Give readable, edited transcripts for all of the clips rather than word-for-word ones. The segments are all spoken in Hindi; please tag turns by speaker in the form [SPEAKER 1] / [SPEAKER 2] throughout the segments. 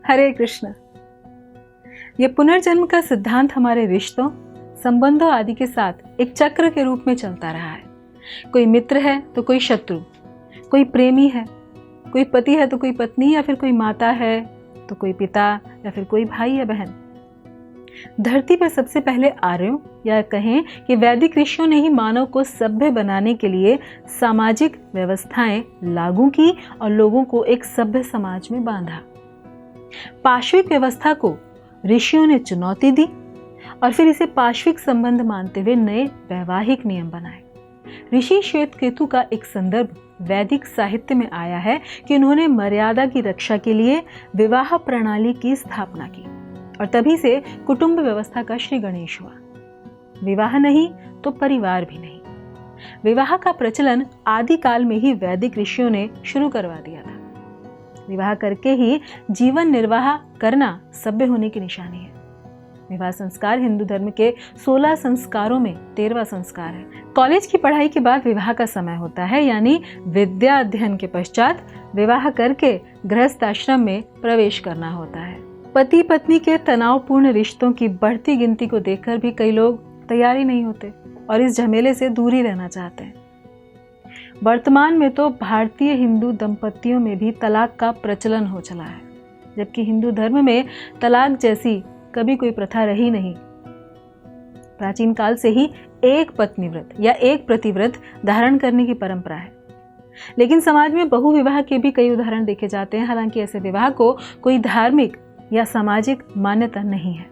[SPEAKER 1] हरे कृष्ण। ये पुनर्जन्म का सिद्धांत हमारे रिश्तों, संबंधों आदि के साथ एक चक्र के रूप में चलता रहा है। कोई मित्र है तो कोई शत्रु, कोई प्रेमी है, कोई पति है तो कोई पत्नी, या फिर कोई माता है तो कोई पिता, या फिर कोई भाई या बहन। धरती पर सबसे पहले आर्यों या कहें कि वैदिक ऋषियों ने ही मानव को सभ्य बनाने के लिए सामाजिक व्यवस्थाएं लागू की और लोगों को एक सभ्य समाज में बांधा। पाश्विक व्यवस्था को ऋषियों ने चुनौती दी और फिर इसे पाश्विक संबंध मानते हुए नए वैवाहिक नियम बनाए। ऋषि श्वेतकेतु का एक संदर्भ वैदिक साहित्य में आया है कि उन्होंने मर्यादा की रक्षा के लिए विवाह प्रणाली की स्थापना की और तभी से कुटुंब व्यवस्था का श्री गणेश हुआ। विवाह नहीं तो परिवार भी नहीं। विवाह का प्रचलन आदिकाल में ही वैदिक ऋषियों ने शुरू करवा दिया था। विवाह करके ही जीवन निर्वाह करना सभ्य होने की निशानी है। विवाह संस्कार हिंदू धर्म के 16 संस्कारों में 13वां संस्कार है। कॉलेज की पढ़ाई के बाद विवाह का समय होता है, यानी विद्या अध्ययन के पश्चात विवाह करके गृहस्थ आश्रम में प्रवेश करना होता है। पति पत्नी के तनावपूर्ण रिश्तों की बढ़ती गिनती को देखकर भी कई लोग तैयार ही नहीं होते और इस झमेले से दूर ही रहना चाहते हैं। वर्तमान में तो भारतीय हिंदू दंपतियों में भी तलाक का प्रचलन हो चला है, जबकि हिंदू धर्म में तलाक जैसी कभी कोई प्रथा रही नहीं। प्राचीन काल से ही एक पत्नी व्रत या एक प्रतिव्रत धारण करने की परंपरा है, लेकिन समाज में बहुविवाह के भी कई उदाहरण देखे जाते हैं। हालांकि ऐसे विवाह को कोई धार्मिक या सामाजिक मान्यता नहीं है।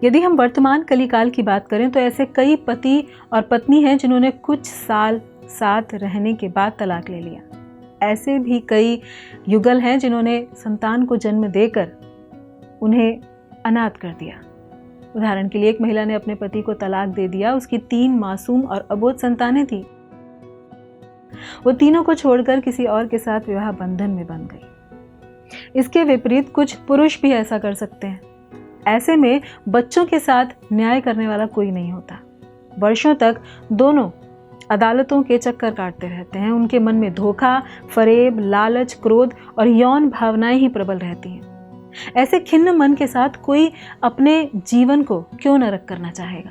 [SPEAKER 1] यदि हम वर्तमान कलिकाल की बात करें तो ऐसे कई पति और पत्नी हैं जिन्होंने कुछ साल साथ रहने के बाद तलाक ले लिया। ऐसे भी कई युगल हैं जिन्होंने संतान को जन्म देकर उन्हें अनाथ कर दिया। उदाहरण के लिए एक महिला ने अपने पति को तलाक दे दिया। उसकी 3 मासूम और अबोध संतानें थी। वो तीनों को छोड़कर किसी और के साथ विवाह बंधन में बंध गई। इसके विपरीत कुछ पुरुष भी ऐसा कर सकते हैं। ऐसे में बच्चों के साथ न्याय करने वाला कोई नहीं होता। वर्षों तक दोनों अदालतों के चक्कर काटते रहते हैं। उनके मन में धोखा, फरेब, लालच, क्रोध और यौन भावनाएं ही प्रबल रहती हैं। ऐसे खिन्न मन के साथ कोई अपने जीवन को क्यों नरक करना चाहेगा।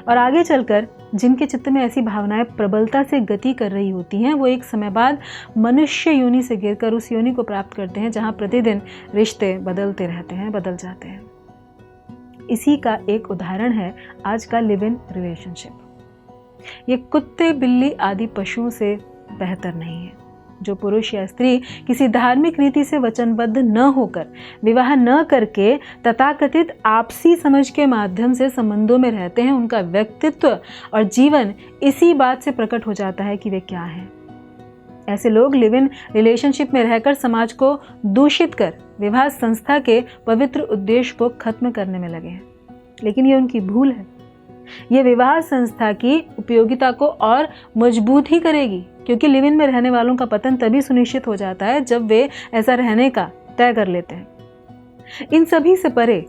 [SPEAKER 1] और आगे चलकर जिनके चित्त में ऐसी भावनाएं प्रबलता से गति कर रही होती हैं, वो एक समय बाद मनुष्य योनि से गिरकर उस योनि को प्राप्त करते हैं जहां प्रतिदिन रिश्ते बदलते रहते हैं, बदल जाते हैं। इसी का एक उदाहरण है आज का लिव इन रिलेशनशिप। ये कुत्ते, बिल्ली आदि पशुओं से बेहतर नहीं है। जो पुरुष या स्त्री किसी धार्मिक रीति से वचनबद्ध न होकर, विवाह न करके तथाकथित आपसी समझ के माध्यम से संबंधों में रहते हैं, उनका व्यक्तित्व और जीवन इसी बात से प्रकट हो जाता है कि वे क्या हैं। ऐसे लोग लिव इन रिलेशनशिप में रहकर समाज को दूषित कर विवाह संस्था के पवित्र उद्देश्य को खत्म करने में लगे हैं। लेकिन ये उनकी भूल है। ये विवाह संस्था की उपयोगिता को और मजबूत ही करेगी, क्योंकि लिव इन में रहने वालों का पतन तभी सुनिश्चित हो जाता है जब वे ऐसा रहने का तय कर लेते हैं। इन सभी से परे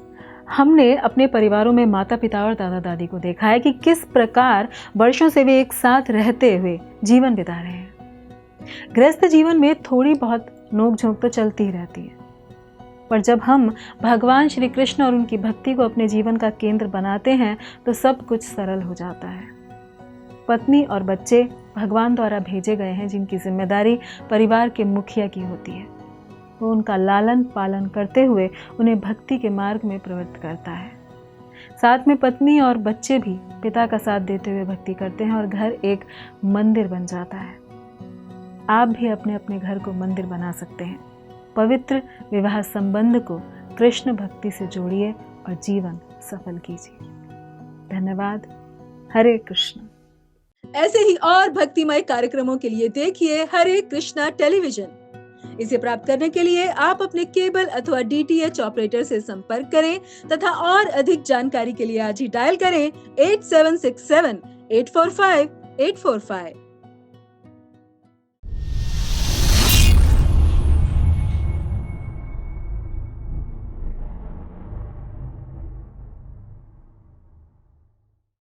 [SPEAKER 1] हमने अपने परिवारों में माता पिता और दादा दादी को देखा है कि किस प्रकार वर्षों से वे एक साथ रहते हुए जीवन बिता रहे हैं। गृहस्थ जीवन में थोड़ी बहुत नोकझोंक तो चलती ही रहती है, पर जब हम भगवान श्री कृष्ण और उनकी भक्ति को अपने जीवन का केंद्र बनाते हैं तो सब कुछ सरल हो जाता है। पत्नी और बच्चे भगवान द्वारा भेजे गए हैं, जिनकी जिम्मेदारी परिवार के मुखिया की होती है। वो उनका लालन पालन करते हुए उन्हें भक्ति के मार्ग में प्रवृत्त करता है। साथ में पत्नी और बच्चे भी पिता का साथ देते हुए भक्ति करते हैं और घर एक मंदिर बन जाता है। आप भी अपने अपने घर को मंदिर बना सकते हैं। पवित्र विवाह संबंध को कृष्ण भक्ति से जोड़िए और जीवन सफल कीजिए। धन्यवाद। हरे कृष्ण।
[SPEAKER 2] ऐसे ही और भक्तिमय कार्यक्रमों के लिए देखिए हरे कृष्णा टेलीविजन। इसे प्राप्त करने के लिए आप अपने केबल अथवा DTH ऑपरेटर से संपर्क करें तथा और अधिक जानकारी के लिए आज ही डायल करें 8767 845 845।